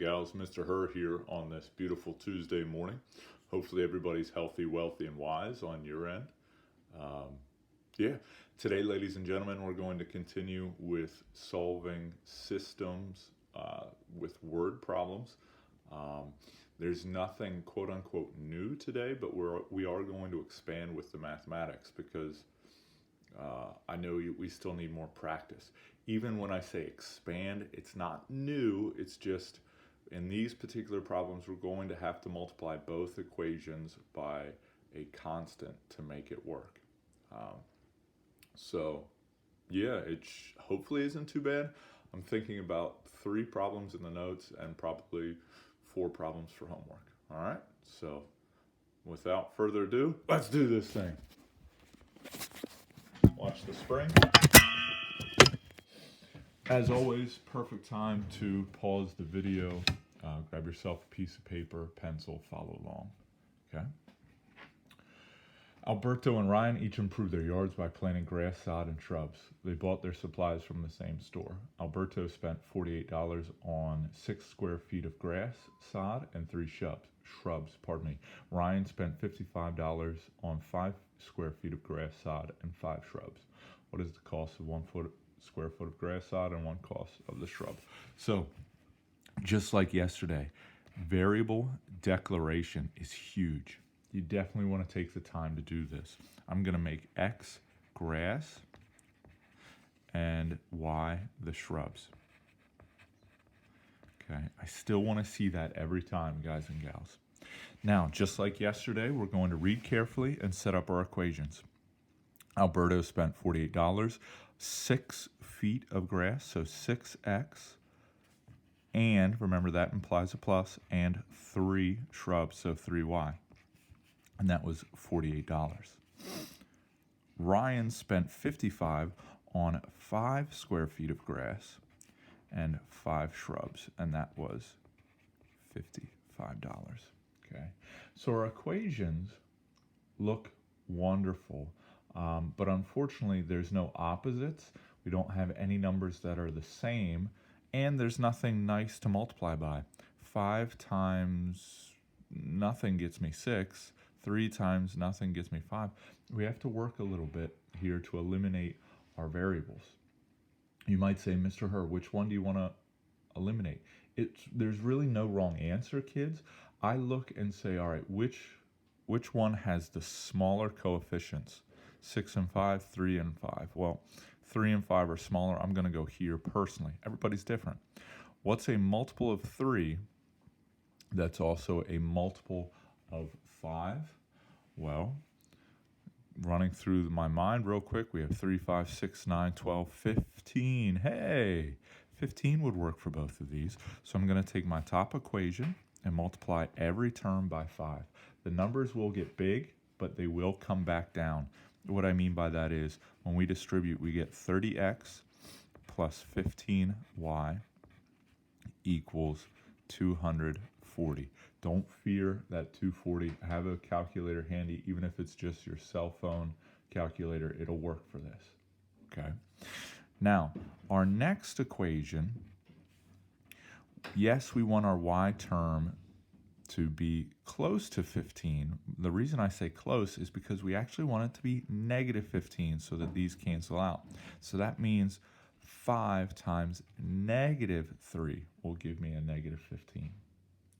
gals. Mr. Herr here on this beautiful Tuesday morning. Hopefully everybody's healthy, wealthy, and wise on your end. Today, ladies and gentlemen, we're going to continue with solving systems with word problems. There's nothing quote unquote new today, but we are going to expand with the mathematics because I know we still need more practice. Even when I say expand, it's not new, it's just in these particular problems we're going to have to multiply both equations by a constant to make it work. It hopefully isn't too bad. I'm thinking about 3 problems in the notes and probably 4 problems for homework. All right, so without further ado, let's do this thing. Watch the spring. As always, perfect time to pause the video, grab yourself a piece of paper, pencil, follow along, okay? Alberto and Ryan each improved their yards by planting grass, sod, and shrubs. They bought their supplies from the same store. Alberto spent $48 on 6 square feet of grass, sod, and 3 shrubs. Ryan spent $55 on 5 square feet of grass, sod, and 5 shrubs. What is the cost of 1 square foot of grass, sod, and 1 cost of the shrub? So, just like yesterday, variable declaration is huge. You definitely want to take the time to do this. I'm going to make X grass and Y the shrubs. Okay, I still want to see that every time, guys and gals. Now, just like yesterday, we're going to read carefully and set up our equations. Alberto spent $48, 6 feet of grass, so 6x, and remember that implies a plus, and 3 shrubs, so 3y. And that was $48. Ryan spent $55 on 5 square feet of grass and 5 shrubs, and that was $55. Okay, so our equations look wonderful, but unfortunately there's no opposites. We don't have any numbers that are the same, and there's nothing nice to multiply by. 5 times nothing gets me 6. 3 times nothing gets me 5. We have to work a little bit here to eliminate our variables. You might say, Mr. Herr, which one do you want to eliminate? There's really no wrong answer, kids. I look and say, all right, which one has the smaller coefficients? 6 and 5, 3 and 5. Well, 3 and 5 are smaller. I'm going to go here personally. Everybody's different. What's a multiple of 3 that's also a multiple of 5? Well, running through my mind real quick, we have 3, 5, 6, 9, 12, 15. Hey, 15 would work for both of these. So I'm going to take my top equation and multiply every term by 5. The numbers will get big, but they will come back down. What I mean by that is when we distribute, we get 30x plus 15y equals 240. Don't fear that 240. Have a calculator handy, even if it's just your cell phone calculator. It'll work for this. Okay. Now, our next equation, yes, we want our y term to be close to 15. The reason I say close is because we actually want it to be negative 15 so that these cancel out. So that means 5 times negative 3 will give me a negative 15.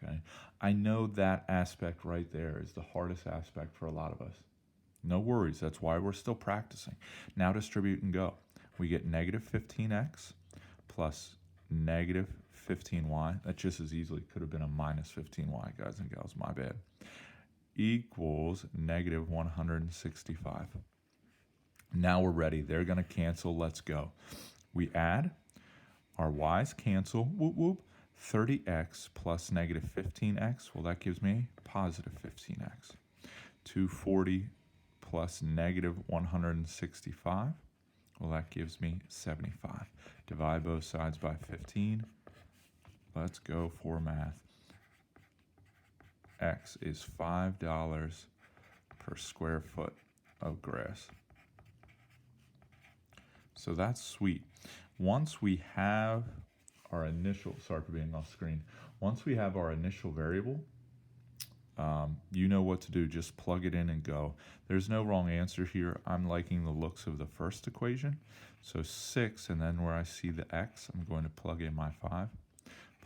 Okay, I know that aspect right there is the hardest aspect for a lot of us. No worries, that's why we're still practicing. Now distribute and go. We get negative 15x plus negative 15y. That just as easily could have been a minus 15y, guys and gals, my bad, equals negative 165. Now we're ready. They're going to cancel. Let's go. We add. Our y's cancel. Whoop, whoop. 30x plus negative 15x. Well, that gives me positive 15x. 240 plus negative 165. Well, that gives me 75. Divide both sides by 15. Let's go for math. X is $5 per square foot of grass. So that's sweet. Once we have our initial, sorry for being off screen. Once we have our initial variable, you know what to do. Just plug it in and go. There's no wrong answer here. I'm liking the looks of the first equation. So 6, and then where I see the x, I'm going to plug in my 5,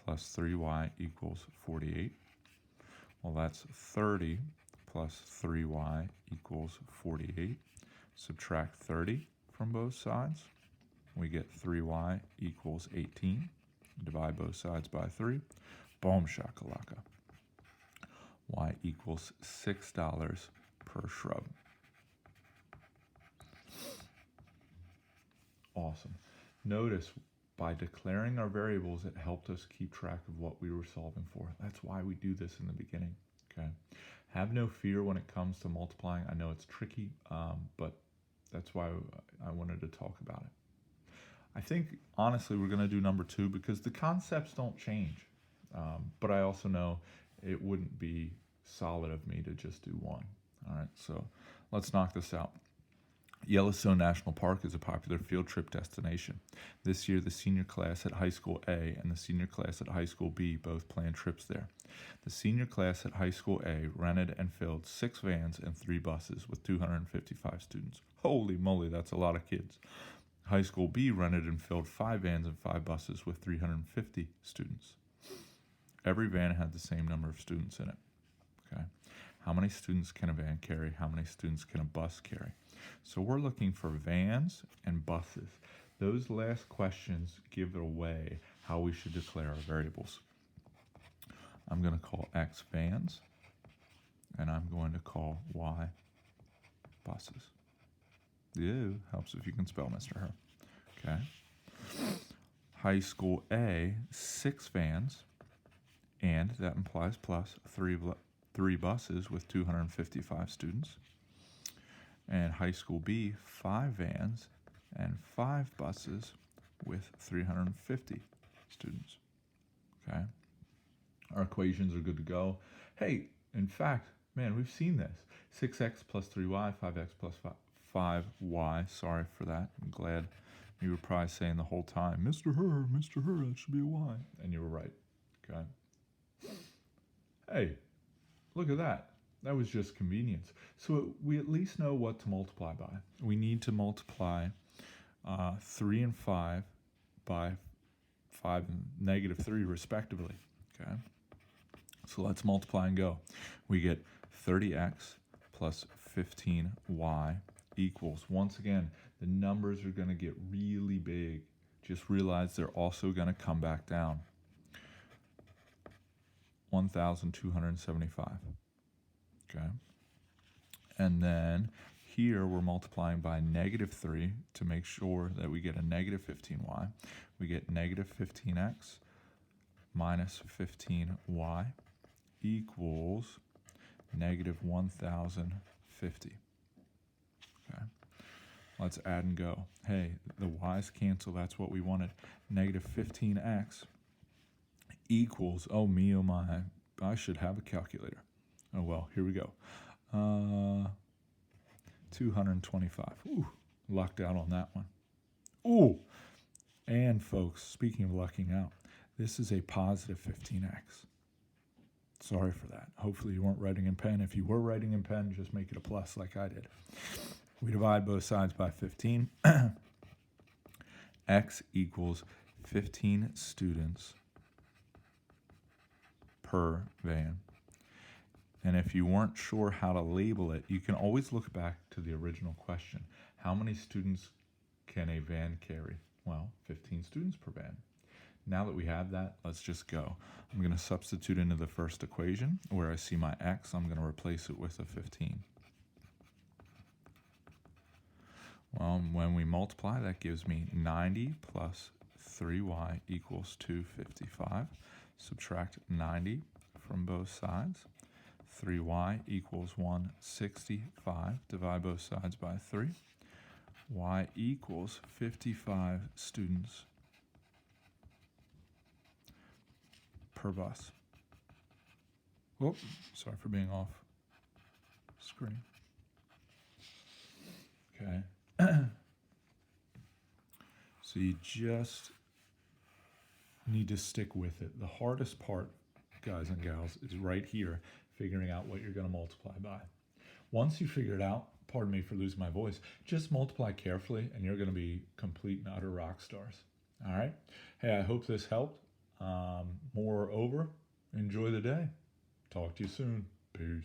plus 3y equals 48. Well, that's 30 plus 3y equals 48. Subtract 30 from both sides. We get 3y equals 18. Divide both sides by 3. Boom shakalaka. Y equals $6 per shrub. Awesome. Notice by declaring our variables, it helped us keep track of what we were solving for. That's why we do this in the beginning. Okay. Have no fear when it comes to multiplying. I know it's tricky, but that's why I wanted to talk about it. I think, honestly, we're going to do number 2 because the concepts don't change. But I also know it wouldn't be solid of me to just do 1. All right, so let's knock this out. Yellowstone National Park is a popular field trip destination. This year, the senior class at High School A and the senior class at High School B both planned trips there. The senior class at High School A rented and filled 6 vans and 3 buses with 255 students. Holy moly, that's a lot of kids. High School B rented and filled 5 vans and 5 buses with 350 students. Every van had the same number of students in it. Okay. How many students can a van carry? How many students can a bus carry? So we're looking for vans and buses. Those last questions give away how we should declare our variables. I'm going to call X vans, and I'm going to call Y buses. Ew, helps if you can spell, Mr. Herr. Okay. High School A, 6 vans, and that implies plus 3 buses with 255 students. And High School B, 5 vans and 5 buses with 350 students. Okay. Our equations are good to go. Hey, in fact, man, we've seen this. 6x plus 3y, 5x plus 5y. Sorry for that. I'm glad you were probably saying the whole time, Mr. Herr, that should be a y. And you were right. Okay. Hey, look at that. That was just convenience. So we at least know what to multiply by. We need to multiply 3 and 5 by 5 and negative 3 respectively. Okay. So let's multiply and go. We get 30x plus 15y equals, once again, the numbers are going to get really big. Just realize they're also going to come back down. 1,275. Okay. And then here we're multiplying by negative 3 to make sure that we get a negative 15y. We get negative 15x minus 15y equals negative 1,050. Okay. Let's add and go. Hey, the y's cancel. That's what we wanted. Negative 15x equals, oh me, oh my, I should have a calculator. Oh, well, here we go. 225. Ooh, lucked out on that one. Ooh, and folks, speaking of lucking out, this is a positive 15x. Sorry for that. Hopefully you weren't writing in pen. If you were writing in pen, just make it a plus like I did. We divide both sides by 15. X equals 15 students per van. And if you weren't sure how to label it, you can always look back to the original question. How many students can a van carry? Well, 15 students per van. Now that we have that, let's just go. I'm going to substitute into the first equation. Where I see my x, I'm going to replace it with a 15. Well, when we multiply, that gives me 90 plus 3y equals 255. Subtract 90 from both sides. 3y equals 165. Divide both sides by 3. Y equals 55 students per bus. Whoop, sorry for being off screen. Okay. So you just need to stick with it. The hardest part, guys and gals, is right here, figuring out what you're going to multiply by. Once you figure it out, pardon me for losing my voice, just multiply carefully and you're going to be complete and utter rock stars. All right? Hey, I hope this helped. Moreover, enjoy the day. Talk to you soon. Peace.